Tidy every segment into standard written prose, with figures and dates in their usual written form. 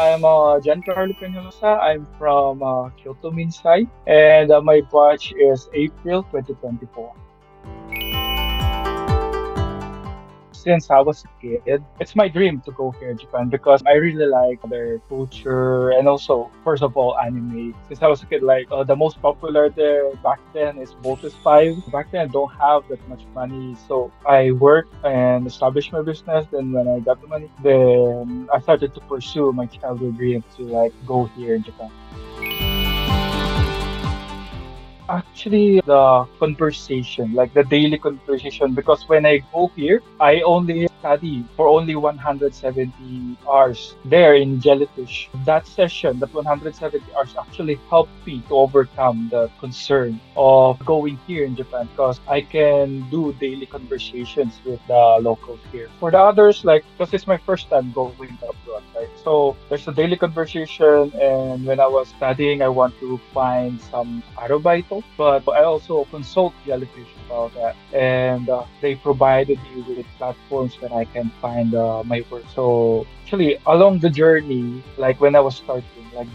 I'm Giancarlo Peñalosa. I'm from Kyoto Minsai, and my batch is April 2024. Since I was a kid, it's my dream to go here in Japan because I really like their culture and also, first of all, anime. Since I was a kid, the most popular there back then is Voltes 5. Back then, I don't have that much money, so I worked and established my business. Then when I got the money, then I started to pursue my childhood dream to go here in Japan. Actually, the conversation, like the daily conversation, because when I go here, I only study for only 170 hours there in Jellyfish. That session, that 170 hours actually helped me to overcome the concern of going here in Japan because I can do daily conversations with the locals here. For the others, because it's my first time going abroad, right? So there's a daily conversation, and when I was studying, I want to find some arobito but I also consult Jellyfish about that, and they provided me with platforms that I can find my work. So actually, along the journey, like when I was starting,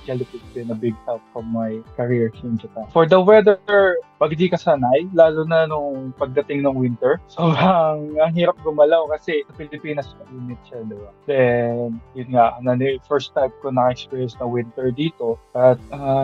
Jellyfish been a big help for my career here in Japan. For the weather, pag di ka sanay, lalo na nung pagdating ng winter, sobrang ang hirap gumalaw kasi sa Pilipinas mainit siya, di ba? Then, yun nga, first time ko na-experience na winter dito. At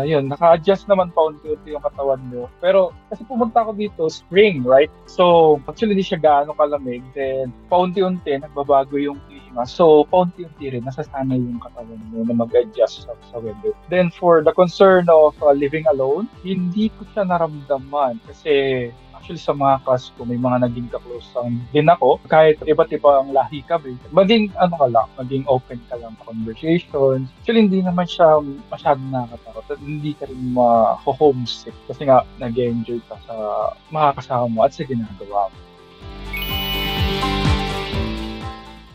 yun, naka-adjust naman paunti-unti yung katawan mo. Pero kasi pumunta ako dito, spring, right? So, actually, di siya gaano kalamig. Then, paunti-unti, nagbabago yung klima. So, paunti-unti rin, nasasanay yung katawan mo na mag-adjust sa weather. Then, for the concern of living alone, hindi ko siya naramdaman kasi actually sa mga class ko, may mga naging ka-close din ako. Kahit iba't iba ang lahi kami, maging maging open ka lang sa conversations. Actually, hindi naman siya masyadong nakakatakot. At hindi ka rin ma-homesick kasi nga nag-enjoy ka sa mga kasama mo at sa ginagawa mo.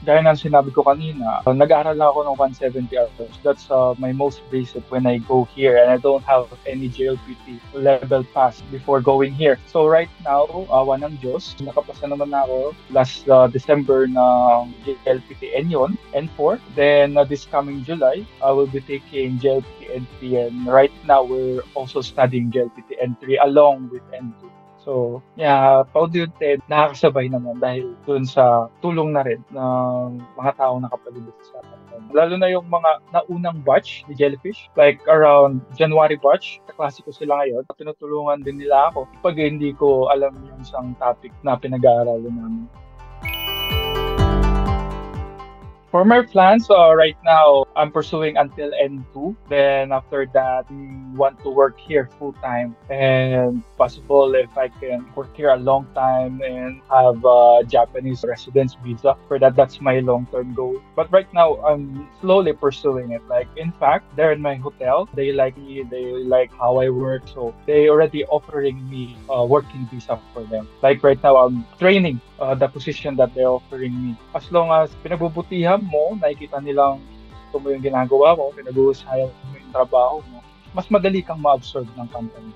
Gaya ng sinabi ko kanina, nag-aaral lang ako ng 170 hours. That's my most basic when I go here and I don't have any JLPT level pass before going here. So right now, awa ng Diyos, nakapasa naman ako last December ng JLPT N1, N4. Then this coming July, I will be taking JLPT N3 and right now we're also studying JLPT N3 along with N2. So, yeah, paunti-unti, nakakasabay naman dahil dun sa tulong na rin ng mga taong nakapalibot sa akin. Lalo na yung mga naunang batch ni Jellyfish, like around January batch, kaklase ko sila ngayon, tinutulungan din nila ako pag hindi ko alam yung isang topic na pinag-aaralan namin. For my plans, right now, I'm pursuing until N2. Then after that, we want to work here full-time. And possible if I can work here a long time and have a Japanese residence visa. For that, that's my long-term goal. But right now, I'm slowly pursuing it. Like, in fact, they're in my hotel. They like me. They like how I work. So they already offering me a working visa for them. Like right now, I'm training the position that they're offering me. As long as pinagbubutihan mo, nakikita nilang gusto mo yung ginagawa mo, pinag-uusayan mo yung trabaho mo, mas madali kang ma-absorb ng company.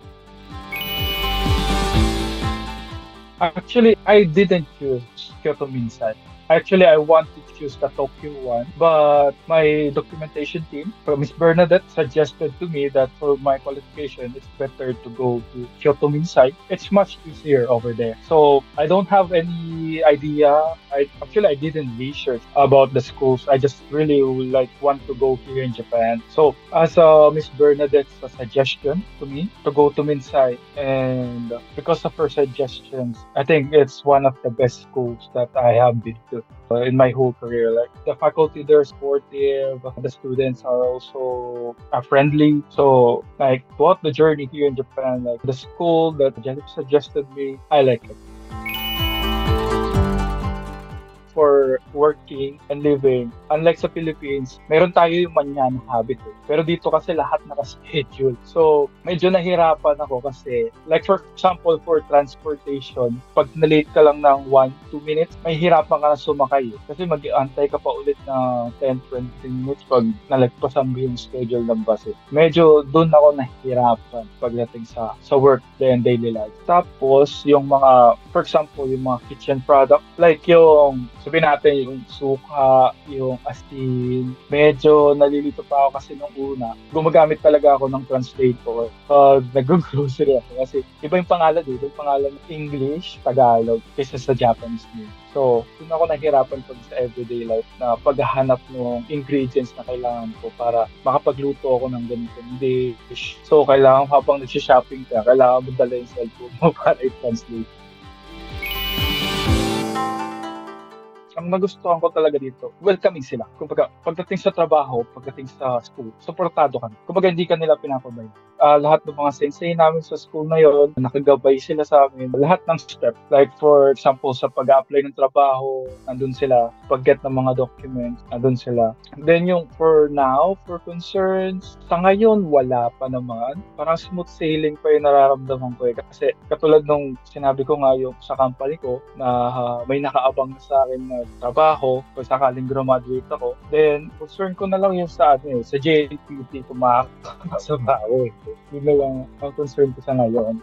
Actually, I didn't choose Kyoto Minsai. Actually, I want to choose the Tokyo one, but my documentation team from Miss Bernadette suggested to me that for my qualification, it's better to go to Kyoto Minsai. It's much easier over there. So I don't have any idea. I didn't research about the schools. I just really want to go here in Japan. So as Miss Bernadette's suggestion to me to go to Minsai, and because of her suggestions, I think it's one of the best schools that I have been to in my whole career. Like the faculty, they're supportive. The students are also friendly. So throughout the journey here in Japan, the school that Jennifer suggested me, I like it. For working and living, unlike sa Philippines, meron tayo yung manyan habit. Pero dito kasi lahat naka-schedule. So, medyo nahirapan ako kasi, like for example, for transportation, pag na-late ka lang ng 1-2 minutes, may hirapan ka na sumakay. Kasi mag-iantay ka pa ulit na 10-20 minutes pag nalagpasan mo yung schedule ng bus. Medyo doon ako nahihirapan pagdating sa work and daily life. Tapos, yung mga, for example, yung mga kitchen product, like yung sabihin natin yung suka, yung asin. Medyo nalilito pa ako kasi nung una, gumagamit talaga ako ng translator pag nag-grocery ako kasi iba yung pangalan eh. Iba yung pangalan ng English, Tagalog, kaysa sa Japanese name. So, doon ako nahirapan pag sa everyday life na paghahanap ng ingredients na kailangan ko para makapagluto ako ng ganitong dish. So, kailangan habang nagsha-shopping ka, kailangan mo dala yung cellphone mo para i-translate. Ang nagustuhan ko talaga dito, welcoming sila. Kumbaga, pagdating sa trabaho, pagdating sa school, suportado ka. Kumbaga, hindi ka nila pinapabay. Lahat ng mga sensei namin sa school na yon, nakagabay sila sa amin. Lahat ng step, like for example, sa pag-apply ng trabaho, nandun sila. Pag-get ng mga documents, nandun sila. Then yung for now, for concerns, sa ngayon, wala pa naman. Parang smooth sailing pa yung nararamdaman ko eh. Kasi katulad nung sinabi ko nga yung sa company ko, na may nakaabang na sa akin na trabaho kung sakaling graduate ako. Then, concern ko na lang yung sa sa JNPT kung makakasama ako. Yun na lang ang concern ko sa ngayon.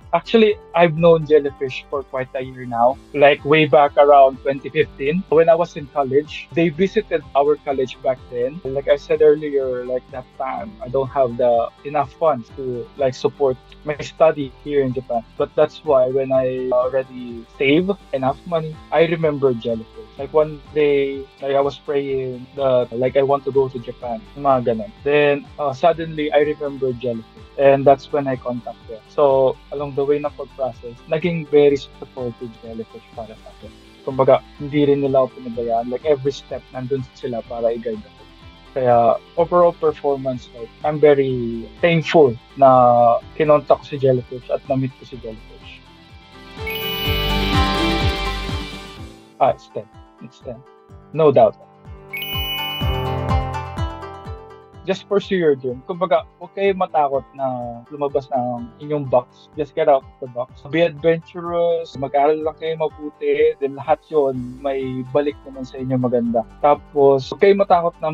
Actually, I've known Jellyfish for quite a year now, like way back around 2015. When I was in college, they visited our college back then. Like I said earlier, like that time, I don't have the enough funds to like support my study here in Japan. But that's why when I already save enough money, I remember Jellyfish. Like one day, like I was praying that like I want to go to Japan, mga ganun. Then suddenly I remember Jellyfish. And that's when I contacted them. So, along the way ng pag-process, naging very supportive Jellyfish para sa akin. Kumbaga, hindi rin nila ako pinabayaan. Like, every step, nandun sila para i-guide ako. Kaya, overall performance, like, I'm very thankful na kinontak ko si Jellyfish at na-meet ko si Jellyfish. It's 10. It's 10. No doubt. Just pursue your dream. Kumbaga, huwag kayo matakot na lumabas ng inyong box. Just get out of the box. Be adventurous, mag-aral lang kayo mabuti, then lahat yon may balik naman sa inyo maganda. Tapos, huwag kayo matakot na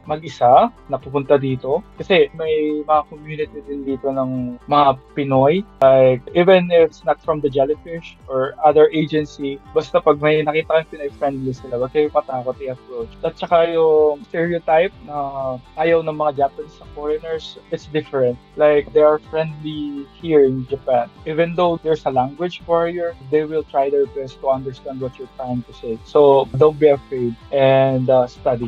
mag-isa na pupunta dito. Kasi may mga community din dito ng mga Pinoy. Like, even if it's not from the Jellyfish or other agency, basta pag may nakita kang Pinoy-friendly sila, huwag kayo matakot i-approach. At saka yung stereotype na ayaw ng mga Japanese sa foreigners, it's different. Like, they are friendly here in Japan. Even though there's a language barrier, they will try their best to understand what you're trying to say. So, don't be afraid and study.